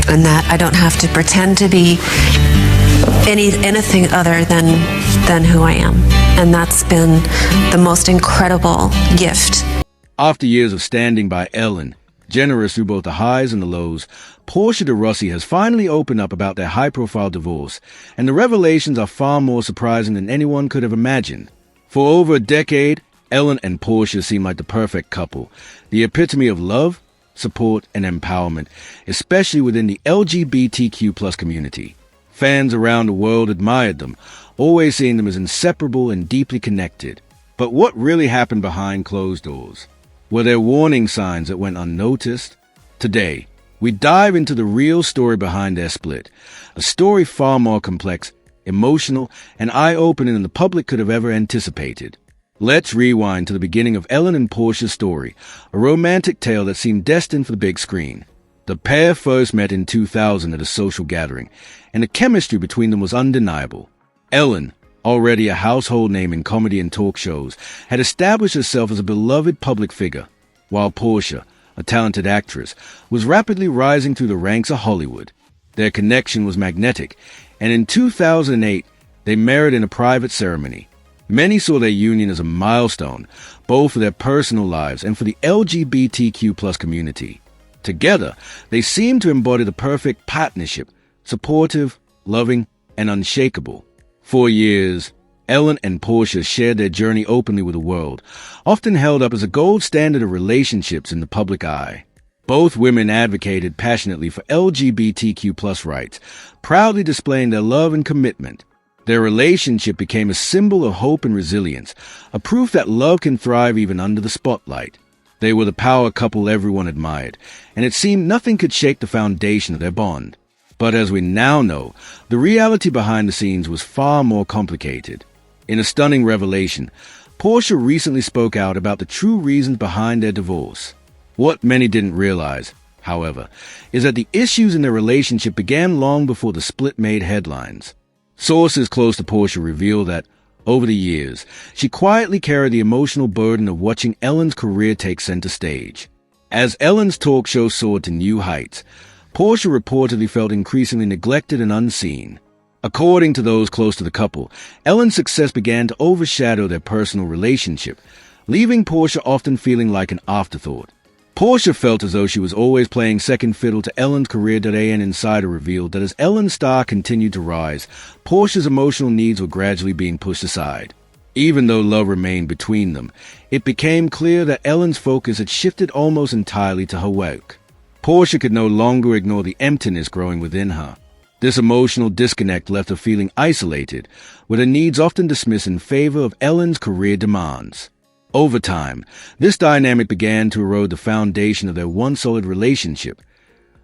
and that I don't have to pretend to be anything other than who I am. And that's been the most incredible gift. After years of standing by Ellen, Generes through both the highs and the lows, Portia de Rossi has finally opened up about their high-profile divorce, and the revelations are far more surprising than anyone could have imagined. For over a decade, Ellen and Portia seem like the perfect couple, the epitome of love, support, and empowerment, especially within the LGBTQ+ community. Fans around the world admired them, always seeing them as inseparable and deeply connected. But what really happened behind closed doors? Were there warning signs that went unnoticed? Today, we dive into the real story behind their split, a story far more complex, emotional, and eye-opening than the public could have ever anticipated. Let's rewind to the beginning of Ellen and Portia's story, a romantic tale that seemed destined for the big screen. The pair first met in 2000 at a social gathering, and the chemistry between them was undeniable. Ellen, already a household name in comedy and talk shows, had established herself as a beloved public figure, while Portia, a talented actress, was rapidly rising through the ranks of Hollywood. Their connection was magnetic, and in 2008, they married in a private ceremony. Many saw their union as a milestone, both for their personal lives and for the LGBTQ+ community. Together, they seemed to embody the perfect partnership, supportive, loving, and unshakable. For years, Ellen and Portia shared their journey openly with the world, often held up as a gold standard of relationships in the public eye. Both women advocated passionately for LGBTQ+ rights, proudly displaying their love and commitment. Their relationship became a symbol of hope and resilience, a proof that love can thrive even under the spotlight. They were the power couple everyone admired, and it seemed nothing could shake the foundation of their bond. But as we now know, the reality behind the scenes was far more complicated. In a stunning revelation, Portia recently spoke out about the true reasons behind their divorce. What many didn't realize, however, is that the issues in their relationship began long before the split made headlines. Sources close to Portia reveal that, over the years, she quietly carried the emotional burden of watching Ellen's career take center stage. As Ellen's talk show soared to new heights, Portia reportedly felt increasingly neglected and unseen. According to those close to the couple, Ellen's success began to overshadow their personal relationship, leaving Portia often feeling like an afterthought. Portia felt as though she was always playing second fiddle to Ellen's career. An insider revealed that as Ellen's star continued to rise, Portia's emotional needs were gradually being pushed aside. Even though love remained between them, it became clear that Ellen's focus had shifted almost entirely to her work. Portia could no longer ignore the emptiness growing within her. This emotional disconnect left her feeling isolated, with her needs often dismissed in favor of Ellen's career demands. Over time, this dynamic began to erode the foundation of their once solid relationship,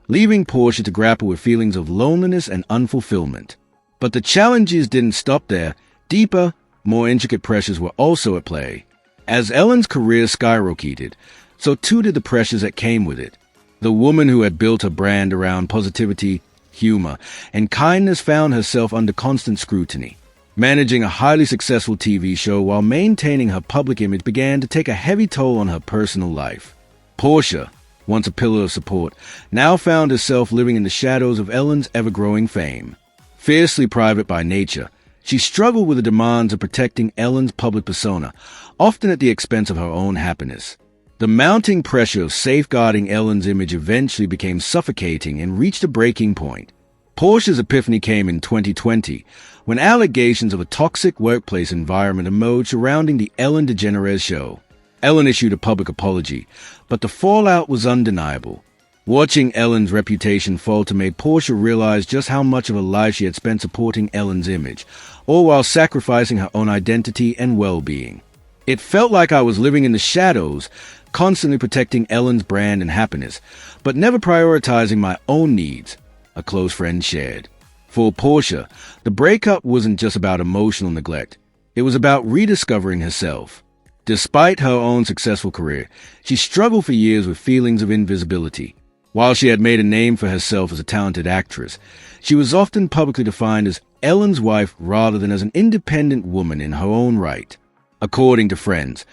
leaving Portia to grapple with feelings of loneliness and unfulfillment. But the challenges didn't stop there. Deeper, more intricate pressures were also at play. As Ellen's career skyrocketed, so too did the pressures that came with it. The woman who had built her brand around positivity, humor, and kindness found herself under constant scrutiny. Managing a highly successful TV show while maintaining her public image began to take a heavy toll on her personal life. Portia, once a pillar of support, now found herself living in the shadows of Ellen's ever-growing fame. Fiercely private by nature, she struggled with the demands of protecting Ellen's public persona, often at the expense of her own happiness. The mounting pressure of safeguarding Ellen's image eventually became suffocating and reached a breaking point. Portia's epiphany came in 2020, when allegations of a toxic workplace environment emerged surrounding the Ellen DeGeneres show. Ellen issued a public apology, but the fallout was undeniable. Watching Ellen's reputation falter made Portia realize just how much of her life she had spent supporting Ellen's image, all while sacrificing her own identity and well-being. It felt like I was living in the shadows, constantly protecting Ellen's brand and happiness, but never prioritizing my own needs, a close friend shared. For Portia, the breakup wasn't just about emotional neglect. It was about rediscovering herself. Despite her own successful career, she struggled for years with feelings of invisibility. While she had made a name for herself as a talented actress, she was often publicly defined as Ellen's wife rather than as an independent woman in her own right. According to friends,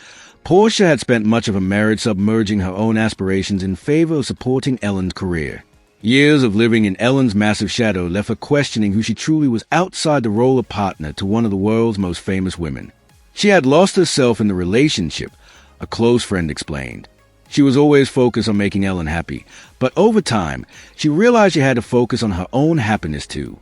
Portia had spent much of her marriage submerging her own aspirations in favor of supporting Ellen's career. Years of living in Ellen's massive shadow left her questioning who she truly was outside the role of partner to one of the world's most famous women. She had lost herself in the relationship, a close friend explained. She was always focused on making Ellen happy, but over time, she realized she had to focus on her own happiness too.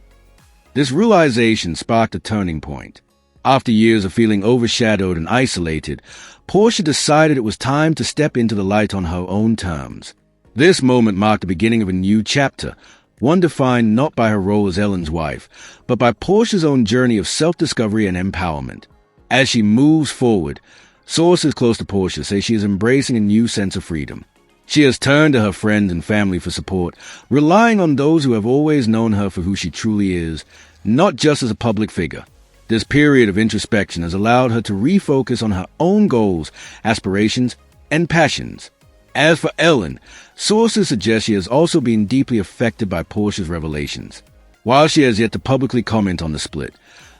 This realization sparked a turning point. After years of feeling overshadowed and isolated, Portia decided it was time to step into the light on her own terms. This moment marked the beginning of a new chapter, one defined not by her role as Ellen's wife, but by Portia's own journey of self-discovery and empowerment. As she moves forward, sources close to Portia say she is embracing a new sense of freedom. She has turned to her friends and family for support, relying on those who have always known her for who she truly is, not just as a public figure. This period of introspection has allowed her to refocus on her own goals, aspirations, and passions. As for Ellen, sources suggest she has also been deeply affected by Portia's revelations. While she has yet to publicly comment on the split,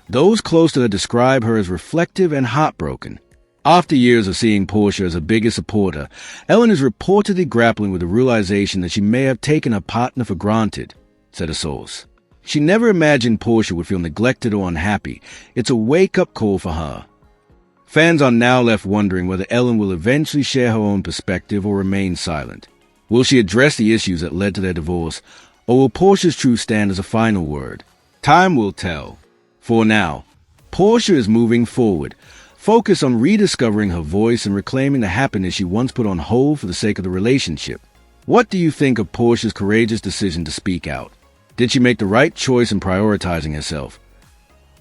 those close to her describe her as reflective and heartbroken. After years of seeing Portia as her biggest supporter, Ellen is reportedly grappling with the realization that she may have taken her partner for granted, said a source. She never imagined Portia would feel neglected or unhappy. It's a wake-up call for her. Fans are now left wondering whether Ellen will eventually share her own perspective or remain silent. Will she address the issues that led to their divorce, or will Portia's truth stand as a final word? Time will tell. For now, Portia is moving forward, focused on rediscovering her voice and reclaiming the happiness she once put on hold for the sake of the relationship. What do you think of Portia's courageous decision to speak out? Did she make the right choice in prioritizing herself?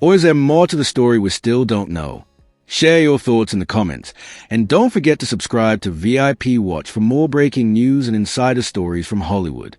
Or is there more to the story we still don't know? Share your thoughts in the comments, and don't forget to subscribe to VIP Watch for more breaking news and insider stories from Hollywood.